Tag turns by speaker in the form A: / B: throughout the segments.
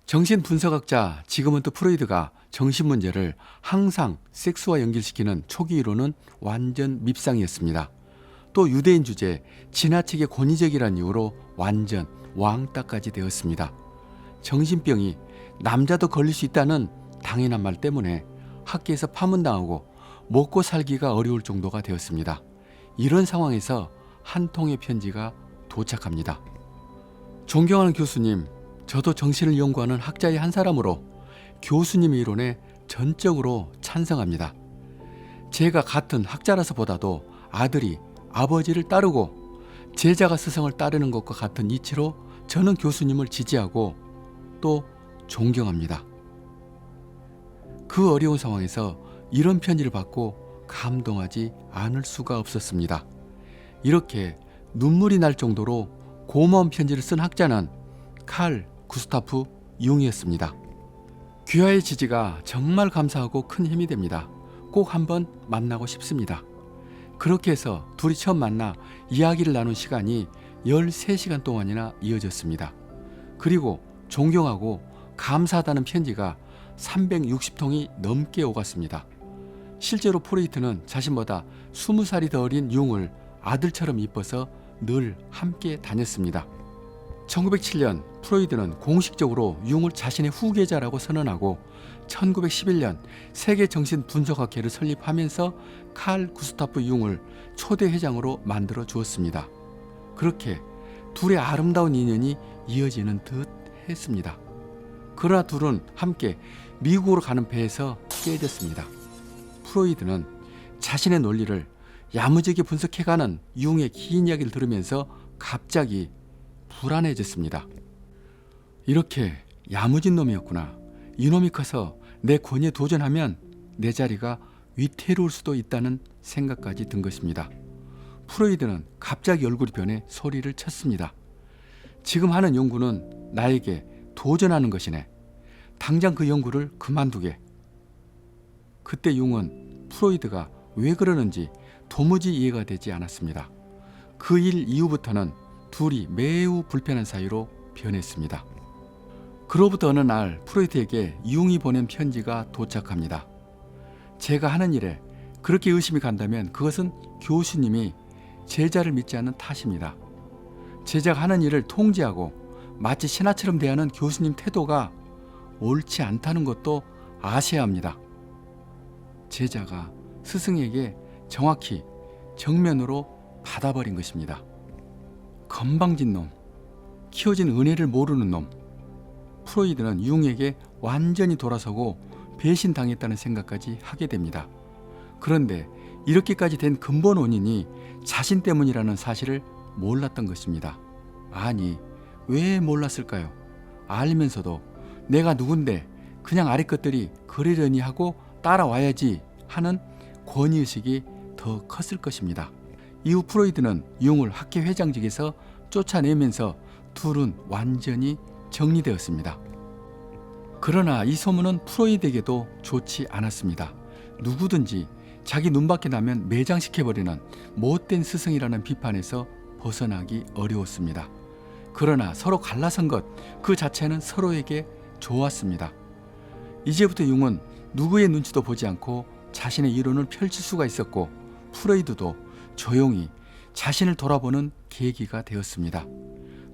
A: 정신분석학자 지그문트 프로이드가 정신문제를 항상 섹스와 연결시키는 초기 이론은 완전 밉상이었습니다. 또 유대인 주제 지나치게 권위적이라는 이유로 완전 왕따까지 되었습니다. 정신병이 남자도 걸릴 수 있다는 당연한 말 때문에 학계에서 파문당하고 먹고 살기가 어려울 정도가 되었습니다. 이런 상황에서 한 통의 편지가 도착합니다. 존경하는 교수님, 저도 정신을 연구하는 학자의 한 사람으로 교수님의 이론에 전적으로 찬성합니다. 제가 같은 학자라서 보다도 아들이 아버지를 따르고 제자가 스승을 따르는 것과 같은 이치로 저는 교수님을 지지하고 또 존경합니다. 그 어려운 상황에서 이런 편지를 받고 감동하지 않을 수가 없었습니다. 이렇게 눈물이 날 정도로 고마운 편지를 쓴 학자는 칼 구스타프 융이었습니다. 귀하의 지지가 정말 감사하고 큰 힘이 됩니다. 꼭 한번 만나고 싶습니다. 그렇게 해서 둘이 처음 만나 이야기를 나눈 시간이 13시간 동안이나 이어졌습니다. 그리고 존경하고 감사하다는 편지가 360통이 넘게 오갔습니다. 실제로 프로이트는 자신보다 20살이 더 어린 융을 아들처럼 이뻐서 늘 함께 다녔습니다. 1907년 프로이드는 공식적으로 융을 자신의 후계자라고 선언하고 1911년 세계정신분석학회를 설립하면서 칼 구스타프 융을 초대 회장으로 만들어 주었습니다. 그렇게 둘의 아름다운 인연이 이어지는 듯 했습니다. 그러나 둘은 함께 미국으로 가는 배에서 깨졌습니다. 프로이드는 자신의 논리를 야무지게 분석해가는 융의 긴 이야기를 들으면서 갑자기 불안해졌습니다. 이렇게 야무진 놈이었구나. 이놈이 커서 내 권위에 도전하면 내 자리가 위태로울 수도 있다는 생각까지 든 것입니다. 프로이드는 갑자기 얼굴이 변해 소리를 쳤습니다. 지금 하는 연구는 나에게 도전하는 것이네. 당장 그 연구를 그만두게. 그때 융은 프로이드가 왜 그러는지 도무지 이해가 되지 않았습니다. 그 일 이후부터는 둘이 매우 불편한 사이로 변했습니다. 그로부터 어느 날 프로이트에게 융이 보낸 편지가 도착합니다. 제가 하는 일에 그렇게 의심이 간다면 그것은 교수님이 제자를 믿지 않는 탓입니다. 제자가 하는 일을 통제하고 마치 신하처럼 대하는 교수님 태도가 옳지 않다는 것도 아셔야 합니다. 제자가 스승에게 정확히 정면으로 받아버린 것입니다. 건방진 놈, 키워진 은혜를 모르는 놈. 프로이드는 융에게 완전히 돌아서고 배신당했다는 생각까지 하게 됩니다. 그런데 이렇게까지 된 근본 원인이 자신 때문이라는 사실을 몰랐던 것입니다. 아니, 왜 몰랐을까요? 알면서도 내가 누군데 그냥 아래 것들이 그러려니 하고 따라와야지 하는 권위의식이 더 컸을 것입니다. 이후 프로이드는 융을 학회 회장직에서 쫓아내면서 둘은 완전히 정리되었습니다. 그러나 이 소문은 프로이드에게도 좋지 않았습니다. 누구든지 자기 눈밖에 나면 매장시켜버리는 못된 스승이라는 비판에서 벗어나기 어려웠습니다. 그러나 서로 갈라선 것 그 자체는 서로에게 좋았습니다. 이제부터 융은 누구의 눈치도 보지 않고 자신의 이론을 펼칠 수가 있었고 프로이드도 조용히 자신을 돌아보는 계기가 되었습니다.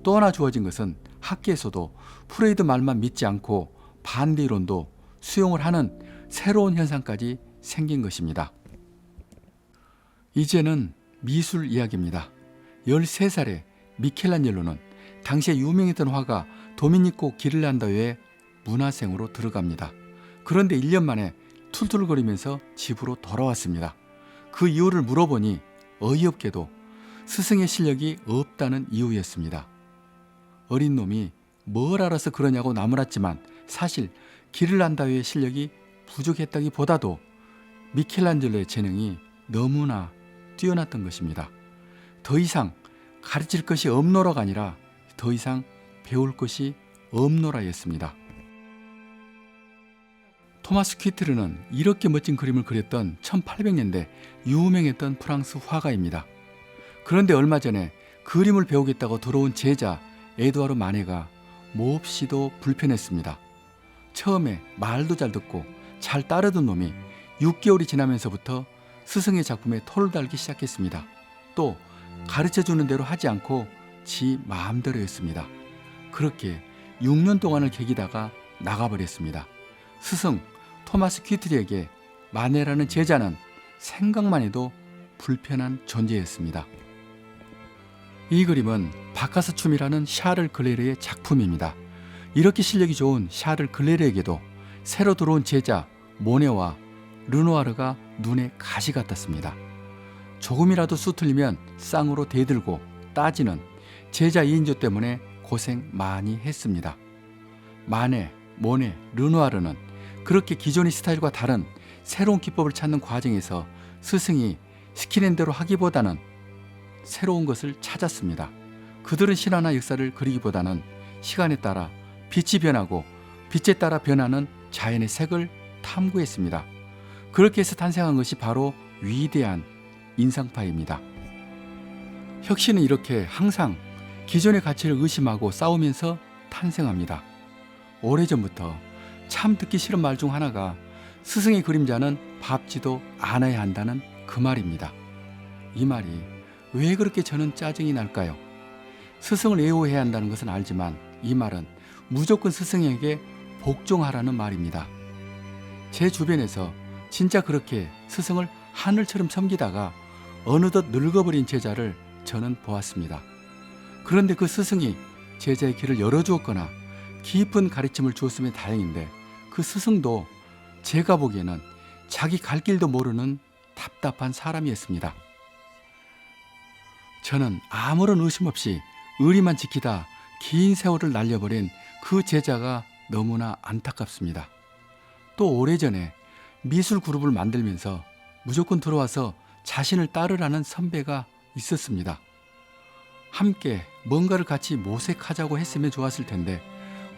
A: 또 하나 주어진 것은 학계에서도 프로이드 말만 믿지 않고 반대 이론도 수용을 하는 새로운 현상까지 생긴 것입니다. 이제는 미술 이야기입니다. 13살의 미켈란젤로는 당시에 유명했던 화가 도미니코 기를란다요의 문화생으로 들어갑니다. 그런데 1년 만에 툴툴거리면서 집으로 돌아왔습니다. 그 이유를 물어보니 어이없게도 스승의 실력이 없다는 이유였습니다. 어린 놈이 뭘 알아서 그러냐고 나무랐지만 사실 기를란다요의 실력이 부족했다기보다도 미켈란젤로의 재능이 너무나 뛰어났던 것입니다. 더 이상 가르칠 것이 없노라가 아니라 더 이상 배울 것이 없노라였습니다. 토마스 퀴트르는 이렇게 멋진 그림을 그렸던 1800년대 유명했던 프랑스 화가입니다. 그런데 얼마 전에 그림을 배우겠다고 들어온 제자 에두아르 마네가 몹시도 불편했습니다. 처음에 말도 잘 듣고 잘 따르던 놈이 6개월이 지나면서부터 스승의 작품에 토를 달기 시작했습니다. 또 가르쳐주는 대로 하지 않고 지 마음대로 했습니다. 그렇게 6년 동안을 계기다가 나가버렸습니다. 스승 토마스 퀴트리에게 마네라는 제자는 생각만 해도 불편한 존재였습니다. 이 그림은 바카스춤이라는 샤를 글레르의 작품입니다. 이렇게 실력이 좋은 샤를 글레르에게도 새로 들어온 제자 모네와 르누아르가 눈에 가시 같았습니다. 조금이라도 수틀리면 쌍으로 대들고 따지는 제자 2인조 때문에 고생 많이 했습니다. 마네, 모네, 르누아르는 그렇게 기존의 스타일과 다른 새로운 기법을 찾는 과정에서 스승이 시키는 대로 하기보다는 새로운 것을 찾았습니다. 그들은 신화나 역사를 그리기보다는 시간에 따라 빛이 변하고 빛에 따라 변하는 자연의 색을 탐구했습니다. 그렇게 해서 탄생한 것이 바로 위대한 인상파입니다. 혁신은 이렇게 항상 기존의 가치를 의심하고 싸우면서 탄생합니다. 오래전부터 참 듣기 싫은 말 중 하나가 스승의 그림자는 밟지도 않아야 한다는 그 말입니다. 이 말이 왜 그렇게 저는 짜증이 날까요? 스승을 애호해야 한다는 것은 알지만 이 말은 무조건 스승에게 복종하라는 말입니다. 제 주변에서 진짜 그렇게 스승을 하늘처럼 섬기다가 어느덧 늙어버린 제자를 저는 보았습니다. 그런데 그 스승이 제자의 길을 열어주었거나 깊은 가르침을 주었으면 다행인데 그 스승도 제가 보기에는 자기 갈 길도 모르는 답답한 사람이었습니다. 저는 아무런 의심 없이 의리만 지키다 긴 세월을 날려버린 그 제자가 너무나 안타깝습니다. 또 오래전에 미술 그룹을 만들면서 무조건 들어와서 자신을 따르라는 선배가 있었습니다. 함께 뭔가를 같이 모색하자고 했으면 좋았을 텐데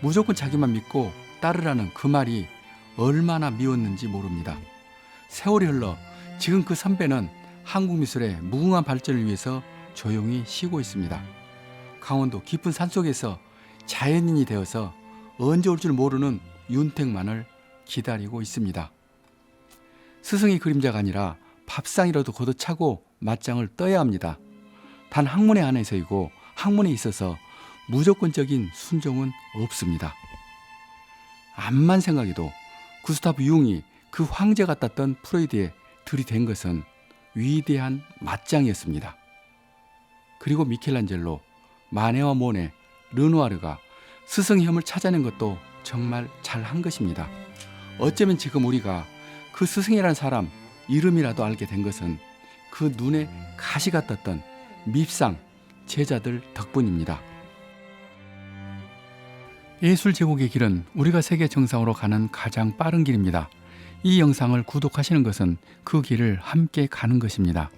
A: 무조건 자기만 믿고 따르라는 그 말이 얼마나 미웠는지 모릅니다. 세월이 흘러 지금 그 선배는 한국 미술의 무궁한 발전을 위해서 조용히 쉬고 있습니다. 강원도 깊은 산속에서 자연인이 되어서 언제 올 줄 모르는 윤택만을 기다리고 있습니다. 스승의 그림자가 아니라 밥상이라도 걷어차고 맞짱을 떠야 합니다. 단 학문의 안에서이고 학문에 있어서 무조건적인 순종은 없습니다. 암만 생각해도 구스타프 융이 그 황제 같았던 프로이드에 들이댄 것은 위대한 맞짱이었습니다. 그리고 미켈란젤로, 마네와 모네, 르누아르가 스승의 혐을 찾아낸 것도 정말 잘한 것입니다. 어쩌면 지금 우리가 그 스승이라는 사람 이름이라도 알게 된 것은 그 눈에 가시 같았던 밉상 제자들 덕분입니다. 예술 제국의 길은 우리가 세계 정상으로 가는 가장 빠른 길입니다. 이 영상을 구독하시는 것은 그 길을 함께 가는 것입니다.